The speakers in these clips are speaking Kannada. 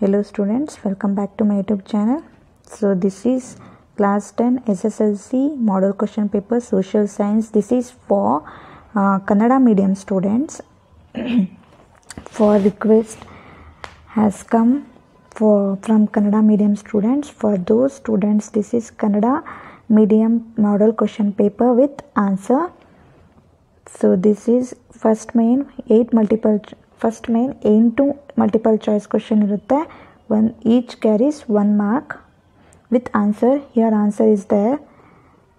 Hello students, welcome back to my YouTube channel. So this is class 10 SSLC model question paper social science. This is for Kannada medium students. For request has come from Kannada medium students. For those students, this is Kannada medium model question paper with answer. So this is first main 8 multiple choice question irutte. One each carries 1 mark with answer. Here answer is there.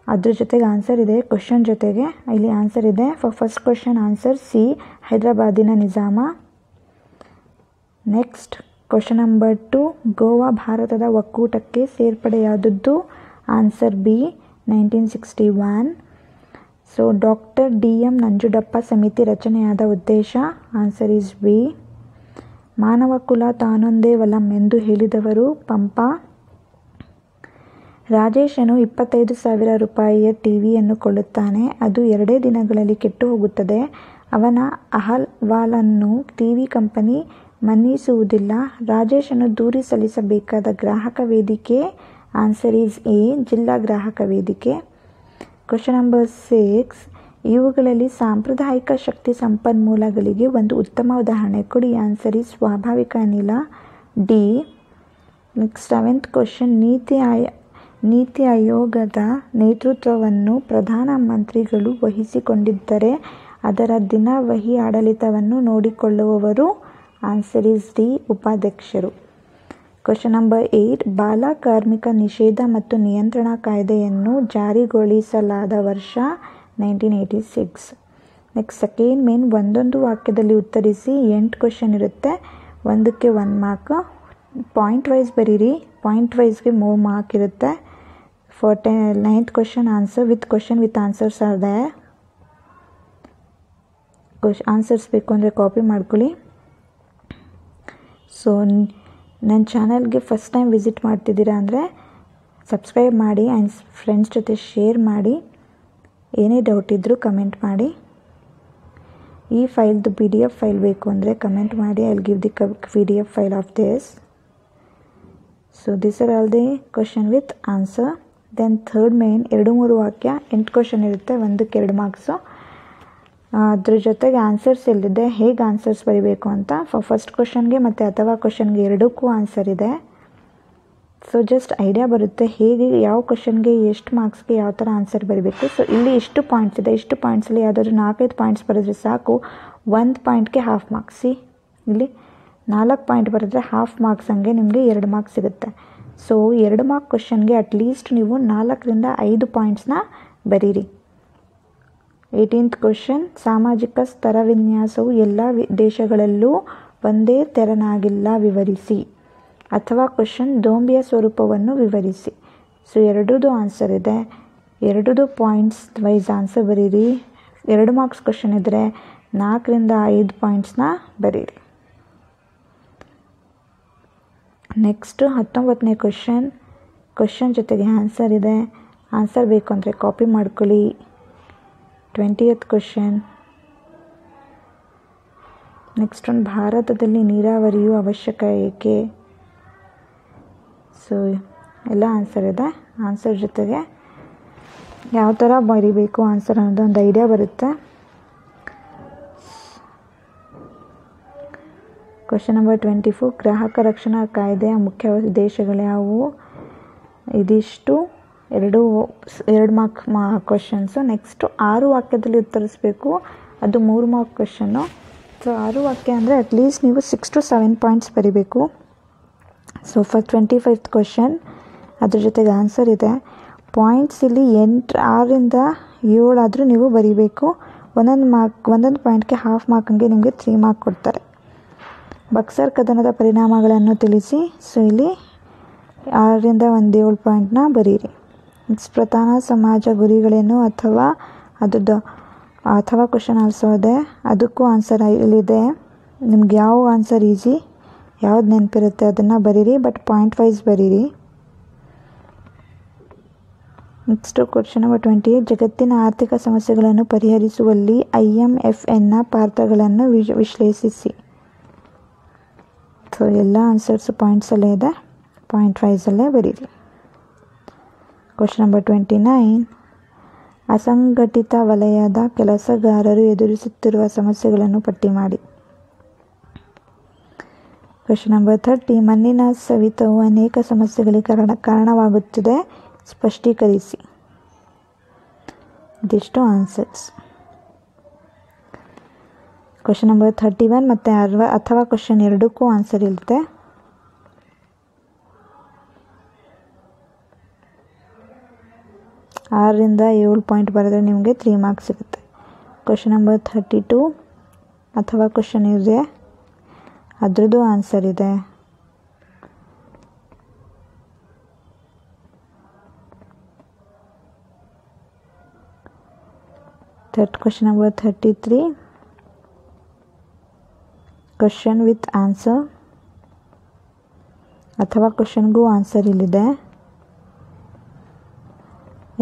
ಅದ್ರ ಜೊತೆಗೆ ಆನ್ಸರ್ ಇದೆ, ಕ್ವಶನ್ ಜೊತೆಗೆ ಇಲ್ಲಿ ಆನ್ಸರ್ ಇದೆ. For first question answer C, ಹೈದರಾಬಾದಿನ ನಿಜಾಮ. ನೆಕ್ಸ್ಟ್ ಕ್ವಶನ್ ನಂಬರ್ 2, ಗೋವಾ ಭಾರತದ ಒಕ್ಕೂಟಕ್ಕೆ ಸೇರ್ಪಡೆಯಾದದ್ದು. Answer B, 1961. So doctor DM Nanjundappa ಸಮಿತಿ ರಚನೆಯಾದ ಉದ್ದೇಶ. Answer is B. ಮಾನವ ಕುಲ ತಾನೊಂದೇ ವಲಂ ಎಂದು ಹೇಳಿದವರು ಪಂಪ. ರಾಜೇಶನು 25,000 ರೂಪಾಯಿಯ ಟಿವಿಯನ್ನು ಕೊಳ್ಳುತ್ತಾನೆ. ಅದು 2 ದಿನಗಳಲ್ಲಿ ಕೆಟ್ಟು ಹೋಗುತ್ತದೆ. ಅವನ ಅಹವಾಲನ್ನು ಟಿವಿ ಕಂಪನಿ ಮನ್ನಿಸುವುದಿಲ್ಲ. ರಾಜೇಶನು ದೂರು ಸಲ್ಲಿಸಬೇಕಾದ ಗ್ರಾಹಕ ವೇದಿಕೆ. ಆನ್ಸರ್ ಈಸ್ ಎ, ಜಿಲ್ಲಾ ಗ್ರಾಹಕ ವೇದಿಕೆ. ಕ್ವಶನ್ ನಂಬರ್ 6, ಇವುಗಳಲ್ಲಿ ಸಾಂಪ್ರದಾಯಿಕ ಶಕ್ತಿ ಸಂಪನ್ಮೂಲಗಳಿಗೆ ಒಂದು ಉತ್ತಮ ಉದಾಹರಣೆ ಕೊಡಿ. ಆನ್ಸರ್ ಈಸ್ ಸ್ವಾಭಾವಿಕ ಅನಿಲ, ಡಿ. ನೆಕ್ಸ್ಟ್ 7th ಕ್ವಶನ್, ನೀತಿ ಆಯೋಗದ ನೇತೃತ್ವವನ್ನು ಪ್ರಧಾನಮಂತ್ರಿಗಳು ವಹಿಸಿಕೊಂಡಿದ್ದರೆ ಅದರ ದಿನವಹಿ ಆಡಳಿತವನ್ನು ನೋಡಿಕೊಳ್ಳುವವರು. ಆನ್ಸರ್ ಈಸ್ ಡಿ, ಉಪಾಧ್ಯಕ್ಷರು. ಕ್ವಶನ್ ನಂಬರ್ 8, ಬಾಲ ಕಾರ್ಮಿಕ ನಿಷೇಧ ಮತ್ತು ನಿಯಂತ್ರಣ ಕಾಯ್ದೆಯನ್ನು ಜಾರಿಗೊಳಿಸಲಾದ ವರ್ಷ 1986. ನೆಕ್ಸ್ಟ್ ಸೆಕೆಂಡ್ ಮೇನ್ ಒಂದೊಂದು ವಾಕ್ಯದಲ್ಲಿ ಉತ್ತರಿಸಿ. 8 ಕ್ವಶನ್ ಇರುತ್ತೆ, ಒಂದಕ್ಕೆ 1 ಮಾರ್ಕ್. ಪಾಯಿಂಟ್ ವೈಸ್ ಬರೀರಿ, ಪಾಯಿಂಟ್ ವೈಸ್ಗೆ 3 ಮಾರ್ಕ್ ಇರುತ್ತೆ. For 9th question answer with question with answers are there. Answers ಬೇಕು ಅಂದರೆ ಕಾಪಿ ಮಾಡ್ಕೊಳ್ಳಿ. ಸೊ ನನ್ನ ಚಾನಲ್ಗೆ ಫಸ್ಟ್ ಟೈಮ್ ವಿಸಿಟ್ ಮಾಡ್ತಿದ್ದೀರಾ ಅಂದರೆ ಸಬ್ಸ್ಕ್ರೈಬ್ ಮಾಡಿ ಆ್ಯಂಡ್ ಫ್ರೆಂಡ್ಸ್ ಜೊತೆ ಶೇರ್ ಮಾಡಿ. ಏನೇ ಡೌಟ್ ಇದ್ದರೂ ಕಮೆಂಟ್ ಮಾಡಿ. ಈ ಫೈಲ್ದು PDF ಫೈಲ್ ಬೇಕು ಅಂದರೆ ಕಮೆಂಟ್ ಮಾಡಿ. I will give the PDF file of this. So this are all the question with answer. Then third main 2-3 ವಾಕ್ಯ, 8 ಕ್ವಶನ್ ಇರುತ್ತೆ, ಒಂದಕ್ಕೆ 2 ಮಾರ್ಕ್ಸು. ಅದ್ರ ಜೊತೆಗೆ ಆನ್ಸರ್ಸ್ ಎಲ್ಲಿದೆ, ಹೇಗೆ ಆನ್ಸರ್ಸ್ ಬರೀಬೇಕು ಅಂತ. ಫಸ್ಟ್ ಕ್ವಶನ್ಗೆ ಮತ್ತು ಅಥವಾ ಕ್ವಶನ್ಗೆ ಎರಡಕ್ಕೂ ಆನ್ಸರ್ ಇದೆ. ಸೊ ಜಸ್ಟ್ ಐಡಿಯಾ ಬರುತ್ತೆ ಹೇಗೆ ಯಾವ ಕ್ವಶನ್ಗೆ ಎಷ್ಟು ಮಾರ್ಕ್ಸ್ಗೆ ಯಾವ ಥರ ಆನ್ಸರ್ ಬರೀಬೇಕು. ಸೊ ಇಲ್ಲಿ ಇಷ್ಟು ಪಾಯಿಂಟ್ಸ್ ಇದೆ, ಇಷ್ಟು ಪಾಯಿಂಟ್ಸಲ್ಲಿ ಯಾವುದಾದ್ರೂ 4-5 ಪಾಯಿಂಟ್ಸ್ ಬರೆದ್ರೆ ಸಾಕು. 1 ಪಾಯಿಂಟ್ಗೆ ಹಾಫ್ ಮಾರ್ಕ್ಸ್. ಇಲ್ಲಿ 4 ಪಾಯಿಂಟ್ ಬರೆದ್ರೆ ಹಾಫ್ ಮಾರ್ಕ್ಸ್, ಹಂಗೆ ನಿಮಗೆ 2 ಮಾರ್ಕ್ಸ್ ಸಿಗುತ್ತೆ. ಸೊ 2 ಮಾರ್ಕ್ ಕ್ವಶನ್ಗೆ ಅಟ್ಲೀಸ್ಟ್ ನೀವು 4ರಿಂದ 5 ಪಾಯಿಂಟ್ಸ್ನ ಬರೀರಿ. 18th ಕ್ವಶನ್, ಸಾಮಾಜಿಕ ಸ್ತರವಿನ್ಯಾಸವು ಎಲ್ಲ ದೇಶಗಳಲ್ಲೂ ಒಂದೇ ತೆರನಾಗಿಲ್ಲ, ವಿವರಿಸಿ. ಅಥವಾ ಕ್ವಶನ್, ದೋಂಬಿಯ ಸ್ವರೂಪವನ್ನು ವಿವರಿಸಿ. ಸೊ 2ದು ಆನ್ಸರ್ ಇದೆ, 2ದು ಪಾಯಿಂಟ್ಸ್ ವೈಸ್ ಆನ್ಸರ್ ಬರೀರಿ. 2 ಮಾರ್ಕ್ಸ್ ಕ್ವಶನ್ ಇದ್ದರೆ 4ರಿಂದ 5 ಪಾಯಿಂಟ್ಸ್ನ ಬರೀರಿ. ನೆಕ್ಸ್ಟ್ 19ನೇ ಕ್ವಶನ್ ಜೊತೆಗೆ ಆನ್ಸರ್ ಇದೆ. ಆನ್ಸರ್ ಬೇಕು ಅಂದರೆ ಕಾಪಿ ಮಾಡ್ಕೊಳ್ಳಿ. 20th ಕ್ವಶನ್, ನೆಕ್ಸ್ಟ್ ಒಂದು, ಭಾರತದಲ್ಲಿ ನೀರಾವರಿಯು ಅವಶ್ಯಕ ಏಕೆ. ಸೊ ಎಲ್ಲ ಆನ್ಸರ್ ಇದೆ. ಆನ್ಸರ್ ಜೊತೆಗೆ ಯಾವ ಥರ ಬರೀಬೇಕು ಆನ್ಸರ್ ಅನ್ನೋದು ಒಂದು ಐಡಿಯಾ ಬರುತ್ತೆ. ಕ್ವಶನ್ ನಂಬರ್ 24, ಗ್ರಾಹಕ ರಕ್ಷಣಾ ಕಾಯ್ದೆಯ ಮುಖ್ಯ ಉದ್ದೇಶಗಳು ಯಾವುವು. ಇದಿಷ್ಟು 2 ಮಾರ್ಕ್ ಕ್ವಶನ್ಸು. ನೆಕ್ಸ್ಟು 6 ವಾಕ್ಯದಲ್ಲಿ ಉತ್ತರಿಸಬೇಕು, ಅದು 3 ಮಾರ್ಕ್ ಕ್ವಶನ್ನು. ಸೊ 6 ವಾಕ್ಯ ಅಂದರೆ ಅಟ್ಲೀಸ್ಟ್ ನೀವು 6 to 7 ಪಾಯಿಂಟ್ಸ್ ಬರೀಬೇಕು. ಸೊ ಫಾರ್ 25th ಕ್ವಶನ್, ಅದ್ರ ಜೊತೆಗೆ ಆನ್ಸರ್ ಇದೆ. ಪಾಯಿಂಟ್ಸ್ ಇಲ್ಲಿ 6ರಿಂದ 7 ಆದರೂ ನೀವು ಬರೀಬೇಕು. ಒಂದೊಂದು ಪಾಯಿಂಟ್ಗೆ ಹಾಫ್ ಮಾರ್ಕ್, ಹಂಗೆ ನಿಮಗೆ 3 ಮಾರ್ಕ್ ಕೊಡ್ತಾರೆ. ಬಕ್ಸರ್ ಕದನದ ಪರಿಣಾಮಗಳನ್ನು ತಿಳಿಸಿ. ಸೊ ಇಲ್ಲಿ 6ರಿಂದ 7 ಪಾಯಿಂಟ್ನ ಬರೀರಿ. ನೆಕ್ಸ್ಟ್ ಪ್ರಧಾನ ಸಮಾಜ ಗುರಿಗಳೇನು ಅಥವಾ ಕ್ವಶನ್ ಆಲ್ಸೋ ಇದೆ, ಅದಕ್ಕೂ ಆನ್ಸರ್ ಇಲ್ಲಿದೆ. ನಿಮ್ಗೆ ಯಾವ ಆನ್ಸರ್ ಈಸಿ, ಯಾವ್ದು ನೆನಪಿರುತ್ತೆ ಅದನ್ನು ಬರೀರಿ, ಬಟ್ ಪಾಯಿಂಟ್ ವೈಸ್ ಬರೀರಿ. ನೆಕ್ಸ್ಟು ಕ್ವಶನ್ ನಂಬರ್ 28, ಜಗತ್ತಿನ ಆರ್ಥಿಕ ಸಮಸ್ಯೆಗಳನ್ನು ಪರಿಹರಿಸುವಲ್ಲಿ IMFನ ಪಾತ್ರಗಳನ್ನು ವಿಶ್ಲೇಷಿಸಿ. ಸೊ ಎಲ್ಲ ಆನ್ಸರ್ಸು ಪಾಯಿಂಟ್ಸಲ್ಲೇ ಇದೆ, ಪಾಯಿಂಟ್ ವೈಸಲ್ಲೇ ಬರೀರಿ. Question number 29. ಅಸಂಘಟಿತ ವಲಯದ ಕೆಲಸಗಾರರು ಎದುರಿಸುತ್ತಿರುವ ಸಮಸ್ಯೆಗಳನ್ನು ಪಟ್ಟಿ ಮಾಡಿ. Question number 30. ಮಣ್ಣಿನ ಸವೆತವು ಅನೇಕ ಸಮಸ್ಯೆಗಳಿಗೆ ಕಾರಣವಾಗುತ್ತದೆ, ಸ್ಪಷ್ಟೀಕರಿಸಿ. ಇದಿಷ್ಟು ಆನ್ಸರ್ಸ್. ಕ್ವೆಶ್ಚನ್ ನಂಬರ್ 31 ಮತ್ತು ಅಥವಾ ಕ್ವೆಶ್ಚನ್ ಎರಡಕ್ಕೂ ಆನ್ಸರ್ ಇರುತ್ತೆ. ಆರರಿಂದ 7 ಪಾಯಿಂಟ್ ಬರೆದ್ರೆ ನಿಮಗೆ 3 ಮಾರ್ಕ್ಸ್ ಸಿಗುತ್ತೆ. ಕ್ವೆಶ್ಚನ್ ನಂಬರ್ 32 ಅಥವಾ ಕ್ವೆಶ್ಚನ್ ಇದೆ, ಅದ್ರದ್ದು ಆನ್ಸರ್ ಇದೆ. Question number 33 question with answer ಅಥವಾ ಕ್ವೆಶ್ಚನ್ಗೂ ಆನ್ಸರ್ ಇಲ್ಲಿದೆ.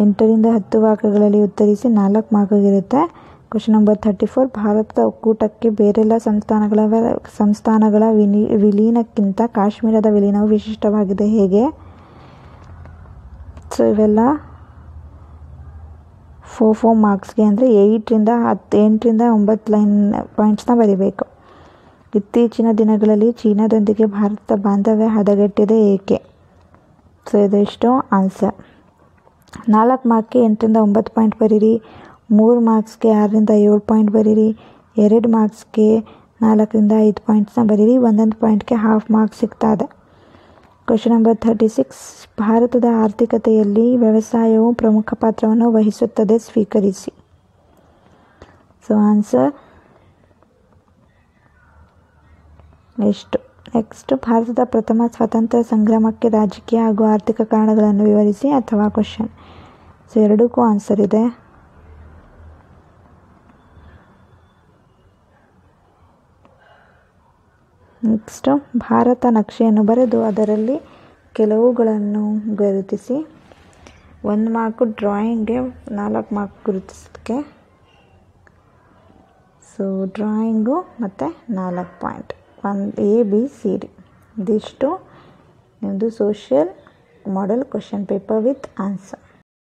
8ರಿಂದ 10 ವಾಕ್ಯಗಳಲ್ಲಿ ಉತ್ತರಿಸಿ, 4 ಮಾರ್ಕ್ಗಿರುತ್ತೆ. Question number 34. ಭಾರತದ ಒಕ್ಕೂಟಕ್ಕೆ ಬೇರೆಲ್ಲ ಸಂಸ್ಥಾನಗಳ ವಿಲೀನಕ್ಕಿಂತ ಕಾಶ್ಮೀರದ ವಿಲೀನವು ವಿಶಿಷ್ಟವಾಗಿದೆ, ಹೇಗೆ? ಸೊ ಇವೆಲ್ಲ 4 ಮಾರ್ಕ್ಸ್ಗೆ, ಅಂದರೆ 8ರಿಂದ 9 ಲೈನ್ ಪಾಯಿಂಟ್ಸ್ನ ಬರೀಬೇಕು. ಇತ್ತೀಚಿನ ದಿನಗಳಲ್ಲಿ ಚೀನಾದೊಂದಿಗೆ ಭಾರತದ ಬಾಂಧವ್ಯ ಹದಗೆಟ್ಟಿದೆ, ಏಕೆ? ಸೊ ಇದಿಷ್ಟು ಆನ್ಸರ್. 4 ಮಾರ್ಕ್ಗೆ 8ರಿಂದ 9 ಪಾಯಿಂಟ್ ಬರೀರಿ. 3 ಮಾರ್ಕ್ಸ್ಗೆ 6ರಿಂದ 7 ಪಾಯಿಂಟ್ ಬರೀರಿ. 2 ಮಾರ್ಕ್ಸ್ಗೆ 4ರಿಂದ 5 ಪಾಯಿಂಟ್ಸ್ನ ಬರೀರಿ. 1 ಪಾಯಿಂಟ್ಗೆ ಹಾಫ್ ಮಾರ್ಕ್ಸ್ ಸಿಗ್ತಾ ಇದೆ. Question number 36. ಭಾರತದ ಆರ್ಥಿಕತೆಯಲ್ಲಿ ವ್ಯವಸಾಯವು ಪ್ರಮುಖ ಪಾತ್ರವನ್ನು ವಹಿಸುತ್ತದೆ, ಸ್ವೀಕರಿಸಿ. ಸೊ ಆನ್ಸರ್ ಎಷ್ಟು? ನೆಕ್ಸ್ಟ್, ಭಾರತದ ಪ್ರಥಮ ಸ್ವಾತಂತ್ರ್ಯ ಸಂಗ್ರಾಮಕ್ಕೆ ರಾಜಕೀಯ ಹಾಗೂ ಆರ್ಥಿಕ ಕಾರಣಗಳನ್ನು ವಿವರಿಸಿ ಅಥವಾ ಕ್ವೆಶ್ಚನ್. ಸೊ ಎರಡಕ್ಕೂ ಆನ್ಸರ್ ಇದೆ. ನೆಕ್ಸ್ಟು, ಭಾರತ ನಕ್ಷೆಯನ್ನು ಬರೆದು ಅದರಲ್ಲಿ ಕೆಲವುಗಳನ್ನು ಗುರುತಿಸಿ. 1 ಮಾರ್ಕು ಡ್ರಾಯಿಂಗ್ಗೆ, 4 ಮಾರ್ಕ್ ಗುರುತಿಸೋದಕ್ಕೆ. ಸೊ ಡ್ರಾಯಿಂಗು ಮತ್ತು 4 ಪಾಯಿಂಟ್, ABCD. ಇದಿಷ್ಟು ನಿಮ್ಮದು social model question paper with answer.